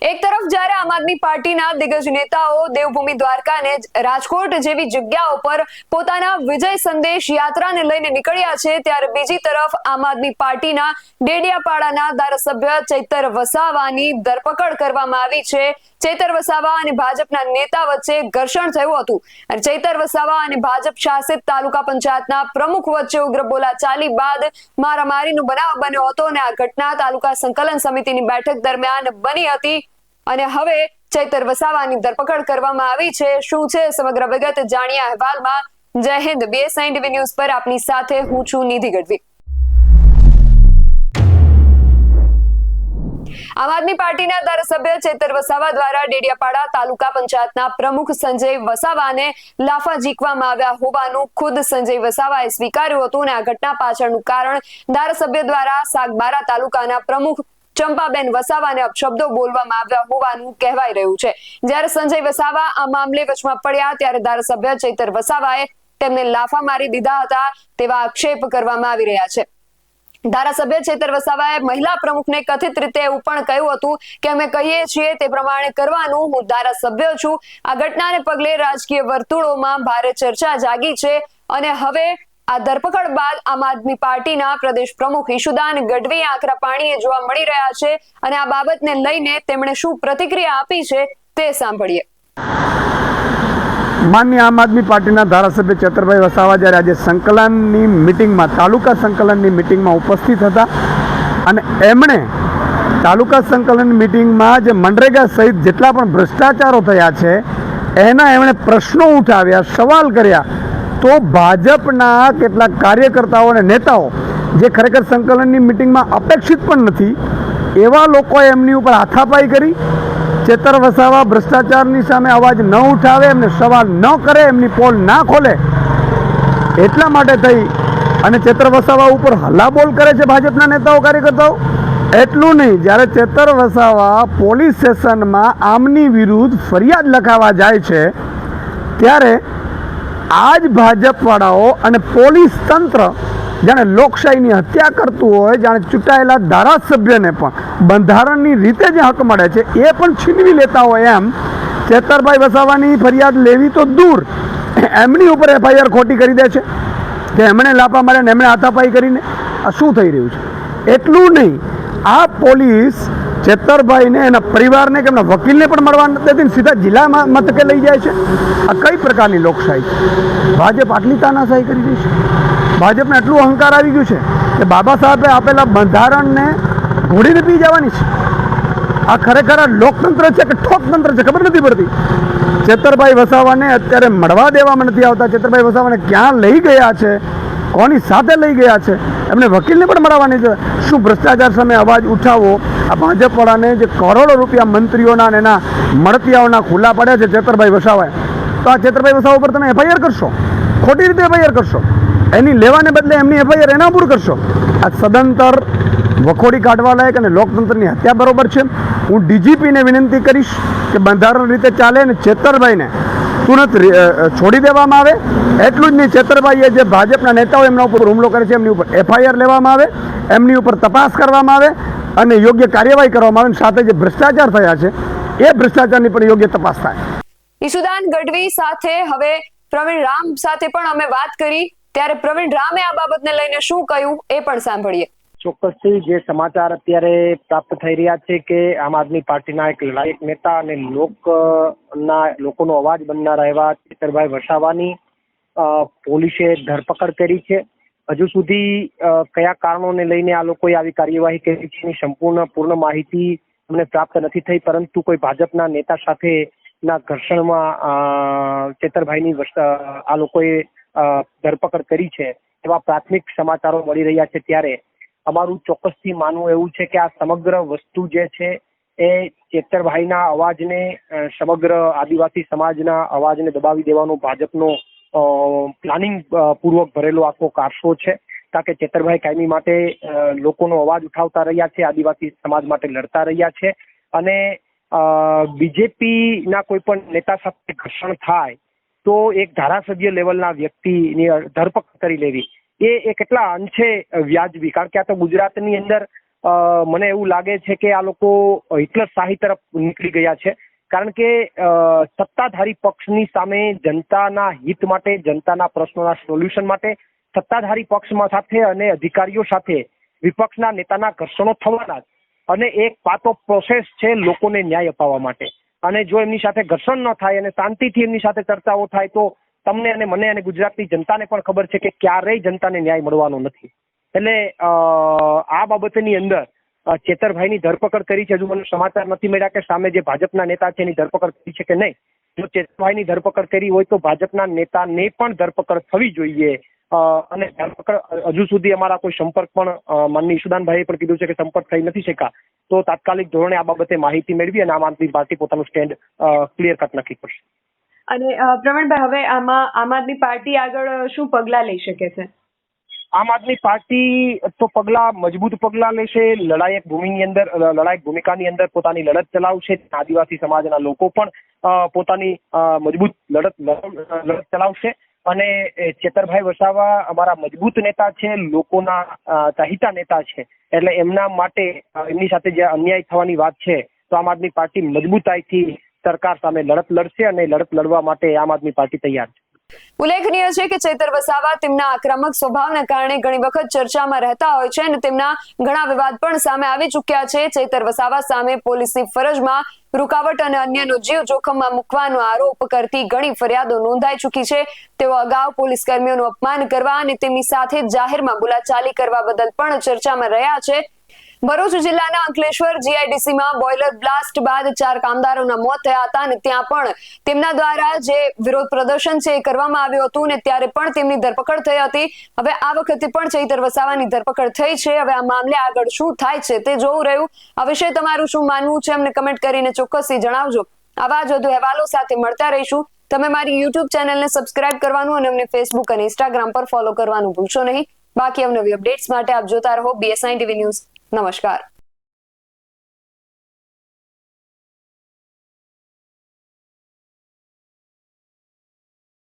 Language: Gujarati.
એક તરફ જ્યારે આમ આદમી પાર્ટીના દિગ્ગજ નેતાઓ દેવભૂમિ દ્વારકાને રાજકોટ જેવી જગ્યાઓ પર પોતાના વિજય સંદેશ યાત્રાને લઈને નીકળ્યા છે, ત્યારે બીજી તરફ આમ આદમી પાર્ટીના ડેડિયાપાડાના ધારાસભ્ય ચૈતર વસાવાની ધરપકડ કરવામાં આવી છે। ચૈતર વસાવા અને ભાજપના નેતા વચ્ચે ઘર્ષણ થયું હતું અને ચૈતર વસાવા અને ભાજપ શાસિત તાલુકા પંચાયતના પ્રમુખ વચ્ચે ઉગ્ર બોલાચાલી બાદ મારામારીનો બનાવ બન્યો હતો અને આ ઘટના તાલુકા સંકલન સમિતિની બેઠક દરમિયાન બની હતી અને હવે ચૈતર વસાવાની ધરપકડ કરવામાં આવી છે। શું છે સમગ્ર વિગત જાણીએ અહેવાલમાં। જય હિન્દ, BSI TV ન્યૂઝ પર આપની સાથે હું છું નિધિ ગઢવી। આમ આદમી પાર્ટીના ધારાસભ્ય ચૈતર વસાવા દ્વારા ડેડિયાપાડા તાલુકા પંચાયતના પ્રમુખ સંજય વસાવાને લાફા ઝીકવામાં આવ્યા હોવાનું ખુદ સંજય વસાવાએ સ્વીકાર્યું હતું અને આ ઘટના પાછળનું કારણ ધારાસભ્ય દ્વારા સાગબારા તાલુકાના પ્રમુખ ચંપાબેન વસાવાને અપશબ્દો બોલવામાં આવ્યા હોવાનું કહેવાઈ રહ્યું છે। જ્યારે સંજય વસાવા આ મામલે વચમાં પડ્યા ત્યારે ધારાસભ્ય ચૈતર વસાવાએ તેમને લાફા મારી દીધા હતા તેવા આક્ષેપ કરવામાં આવી રહ્યા છે। ધારાસભ્ય ચૈતર વસાવાએ મહિલા પ્રમુખને કથિત રીતે એવું પણ કહ્યું હતું કે અમે કહીએ છીએ તે પ્રમાણે કરવાનું, હું ધારાસભ્ય છું। આ ઘટનાને પગલે રાજકીય વર્તુળોમાં ભારે ચર્ચા જાગી છે અને હવે આ ધરપકડ બાદ આમ આદમી પાર્ટીના પ્રદેશ પ્રમુખ ઈશુદાન ગઢવી આકરા પાણીએ જોવા મળી રહ્યા છે અને આ બાબતને લઈને તેમણે શું પ્રતિક્રિયા આપી છે તે સાંભળીએ। માનનીય આમ આદમી પાર્ટીના ધારાસભ્ય ચૈતરભાઈ વસાવા જ્યારે આજે સંકલનની મિટિંગમાં તાલુકા સંકલનની મિટિંગમાં ઉપસ્થિત હતા અને એમણે તાલુકા સંકલન મિટિંગમાં જે મનરેગા સહિત જેટલા પણ ભ્રષ્ટાચારો થયા છે એના એમણે પ્રશ્નો ઉઠાવ્યા, સવાલ કર્યા, તો ભાજપના કેટલાક કાર્યકર્તાઓ અને નેતાઓ જે ખરેખર સંકલનની મિટિંગમાં અપેક્ષિત પણ નથી એવા લોકોએ એમની ઉપર હાથાપાઈ કરી। ચૈતર વસાવા ભ્રષ્ટાચારની સામે અવાજ ન ઉઠાવે, એમને સવાલ ન કરે, એમની પોલ ના ખોલે એટલા માટે થઈ અને ચૈતર વસાવા ઉપર હલ્લાબોલ કરે છે ભાજપના નેતાઓ કાર્યકર્તાઓ। એટલું નહીં, જ્યારે ચૈતર વસાવા પોલીસ સ્ટેશનમાં આમની વિરુદ્ધ ફરિયાદ લખાવા જાય છે ત્યારે આ જ ભાજપવાળાઓ અને પોલીસ તંત્ર જાણે લોકશાહીની હત્યા કરતું હોય, જાણે ચૂંટાયેલા ધારાસભ્યને પણ બંધારણની રીતે જે હક મળે છે એ પણ છીનવી લેતા હોય એમ ચૈતરભાઈ વસાવાની ફરિયાદ લેવી તો દૂર, એમની ઉપર FIR ખોટી કરી દે છે કે એમણે લાફા માર્યા ને એમણે હાથાપાઈ કરીને। આ શું થઈ રહ્યું છે? એટલું નહીં, આ પોલીસ ચૈતરભાઈને એના પરિવારને કે એમના વકીલને પણ મળવા નથી દેતી, સીધા જિલ્લા મથકે લઈ જાય છે। આ કઈ પ્રકારની લોકશાહી છે? ભાજપ આટલી તાનાશાહી કરી રહી છે? ભાજપને એટલું અહંકાર આવી ગયું છે કે બાબા સાહેબે આપેલા બંધારણને ઘોડીને પી જવાની છે। આ ખરેખર આ લોકતંત્ર છે કે ઠોકતંત્ર છે ખબર નથી પડતી। ચૈતરભાઈ વસાવાને અત્યારે મળવા દેવામાં નથી આવતા। ચૈતરભાઈ વસાવાને ક્યાં લઈ ગયા છે, કોની સાથે લઈ ગયા છે, એમને વકીલને પણ મળવાની છે। શું ભ્રષ્ટાચાર સામે અવાજ ઉઠાવો? આ ભાજપવાળાને જે કરોડો રૂપિયા મંત્રીઓના અને એના મળતિયાઓના ખુલ્લા પડ્યા છે ચૈતરભાઈ વસાવાએ, તો આ ચૈતરભાઈ વસાવા ઉપર તમે FIR કરશો, ખોટી રીતે FIR કરશો, એની લેવાને બદલે એમની FIR એના ઉપર કરશો। આ સદંતર વખોડી કાઢવા લાયક અને લોકતંત્રની હત્યા બરોબર છે। હું DGPને વિનંતી કરીશ કે બંધારણ રીતે ચાલે અને ચૈતરભાઈને તુરંત છોડી દેવામાં આવે। એટલું જ નહીં, ચૈતરભાઈએ જે ભાજપના નેતાઓ એમના ઉપર હુમલો કરે છે એમની ઉપર FIR લેવામાં આવે, એમની ઉપર તપાસ કરવામાં આવે અને યોગ્ય કાર્યવાહી કરવામાં આવે, સાથે જે ભ્રષ્ટાચાર થયા છે એ ભ્રષ્ટાચારની પણ યોગ્ય તપાસ થાય। ઈશુદાન ગઢવી સાથે હવે પ્રવીણ રામ સાથે પણ અમે વાત કરી, ત્યારે પ્રવીણ રામે આ બાબતને લઈને શું કહ્યું એ પણ સાંભળીએ। ચોક્કસથી જે સમાચાર અત્યારે પ્રાપ્ત થઈ રહ્યા છે કે આમ આદમી પાર્ટીના એક લડાયક નેતા અને લોકોનો અવાજ બનનારા એવા ચૈતરભાઈ વસાવાની પોલીસે ધરપકડ કરી છે। હજુ સુધી કયા કારણોને લઈને આ લોકોએ આવી કાર્યવાહી કરી છે એની પૂર્ણ માહિતી અમને પ્રાપ્ત નથી થઈ, પરંતુ કોઈ ભાજપના નેતા સાથેના ઘર્ષણમાં ચૈતરભાઈની આ લોકોએ ધરપકડ કરી છે એવા પ્રાથમિક સમાચારો મળી રહ્યા છે। ત્યારે અમારું ચોક્કસથી માનવું એવું છે કે આ સમગ્ર વસ્તુ જે છે એ ચૈતરભાઈના અવાજને, સમગ્ર આદિવાસી સમાજના અવાજને દબાવી દેવાનો ભાજપનો પ્લાનિંગ પૂર્વક ભરેલો આખો કારસો છે। કારણ કે ચૈતરભાઈ કાયમી માટે લોકોનો અવાજ ઉઠાવતા રહ્યા છે, આદિવાસી સમાજ માટે લડતા રહ્યા છે અને બીજેપીના કોઈ પણ નેતા સાથે ઘર્ષણ થાય તો એક ધારાસભ્ય લેવલના વ્યક્તિની ધરપકડ કરી લેવી એ કેટલા અંશે વ્યાજબી, કારણ કે આ તો ગુજરાતની અંદર મને એવું લાગે છે કે આ લોકો હિટલરશાહી તરફ નીકળી ગયા છે. કારણ કે સત્તાધારી પક્ષની સામે જનતાના હિત માટે, જનતાના પ્રશ્નોના સોલ્યુશન માટે સત્તાધારી પક્ષમાં સાથે અને અધિકારીઓ સાથે વિપક્ષના નેતાના ઘર્ષણો થવાના જ. અને એક પાતો પ્રોસેસ છે લોકોને ન્યાય અપાવવા માટે. અને જો એમની સાથે ઘર્ષણ ન થાય અને શાંતિથી એમની સાથે ચર્ચાઓ થાય તો તમને અને મને અને ગુજરાતની જનતાને પણ ખબર છે કે ક્યારેય જનતાને ન્યાય મળવાનો નથી. એટલે આ બાબતની અંદર ચેતરભાઈની ધરપકડ કરી છે. હજુ મને સમાચાર નથી મળ્યા કે સામે જે ભાજપના નેતા છે એની ધરપકડ કરી છે કે નહીં. જો ચેતરભાઈની ધરપકડ કરી હોય તો ભાજપના નેતાને પણ ધરપકડ થવી જોઈએ. અને ધરપકડ હજુ સુધી અમારા કોઈ સંપર્ક પણ માનનીય ઈશુદાનભાઈએ પણ કીધું છે કે સંપર્ક થઈ નથી શક્યા. તો તાત્કાલિક ધોરણે આ બાબતે માહિતી મેળવી અને આમ આદમી પાર્ટી પોતાનું સ્ટેન્ડ ક્લિયર કટ નક્કી કરશે. અને પ્રવીણભાઈ, હવે આમાં આમ આદમી પાર્ટી આગળ શું પગલાં લઈ શકે છે? આમ આદમી પાર્ટી તો મજબૂત પગલા લેશે. લડાયક ભૂમિકાની અંદર પોતાની લડત ચલાવશે. આદિવાસી સમાજના લોકો પણ પોતાની મજબૂત લડત ચલાવશે. અને ચેતરભાઈ વસાવા અમારા મજબૂત નેતા છે, લોકોના ચાહીતા નેતા છે. એટલે એમના માટે એમની સાથે જે અન્યાય થવાની વાત છે તો આમ આદમી પાર્ટી મજબૂતાઈથી સરકાર સામે લડત લડશે અને લડત લડવા માટે આમ આદમી પાર્ટી તૈયાર છે. ઉલ્લેખનીય છે કે ચેતર વસાવા તેમના આક્રમક સ્વભાવને કારણે ઘણી વખત ચર્ચામાં રહેતા હોય છે અને તેમના ઘણા વિવાદ પણ સામે આવી ચૂક્યા છે. ચેતર વસાવા સામે પોલીસની ફરજમાં રૂકાવટ અને અન્યનો જીવ જોખમમાં મૂકવાનો આરોપ કરતી ઘણી ફરિયાદો નોંધાઈ ચૂકી છે. તેઓ અગાઉ પોલીસ કર્મીઓનું અપમાન કરવા અને તેમની સાથે જાહેરમાં બોલાચાલી કરવા બદલ પણ ચર્ચામાં રહ્યા છે. ભરૂચ જિલ્લાના અંકલેશ્વર જીઆઈડીસીમાં બોઇલર બ્લાસ્ટ બાદ 4 કામદારોના મોત થયા હતા અને ત્યાં પણ તેમના દ્વારા જે વિરોધ પ્રદર્શન છે એ કરવામાં આવ્યું હતું અને ત્યારે પણ તેમની ધરપકડ થઈ હતી. હવે આ વખતે પણ ચૈતર વસાવાની ધરપકડ થઈ છે. હવે આ મામલે આગળ શું થાય છે તે જોવું રહ્યું. આ વિશે તમારું શું માનવું છે અમને કમેન્ટ કરીને ચોક્કસથી જણાવજો. આવા જ વધુ અહેવાલો સાથે મળતા રહીશું. તમે મારી યુટ્યુબ ચેનલને સબસ્ક્રાઇબ કરવાનું અને અમને ફેસબુક અને ઇન્સ્ટાગ્રામ પર ફોલો કરવાનું ભૂલશો નહીં. બાકી અવનવી અપડેટ્સ માટે આપ જોતા રહો BSI TV ન્યૂઝ. નમસ્કાર.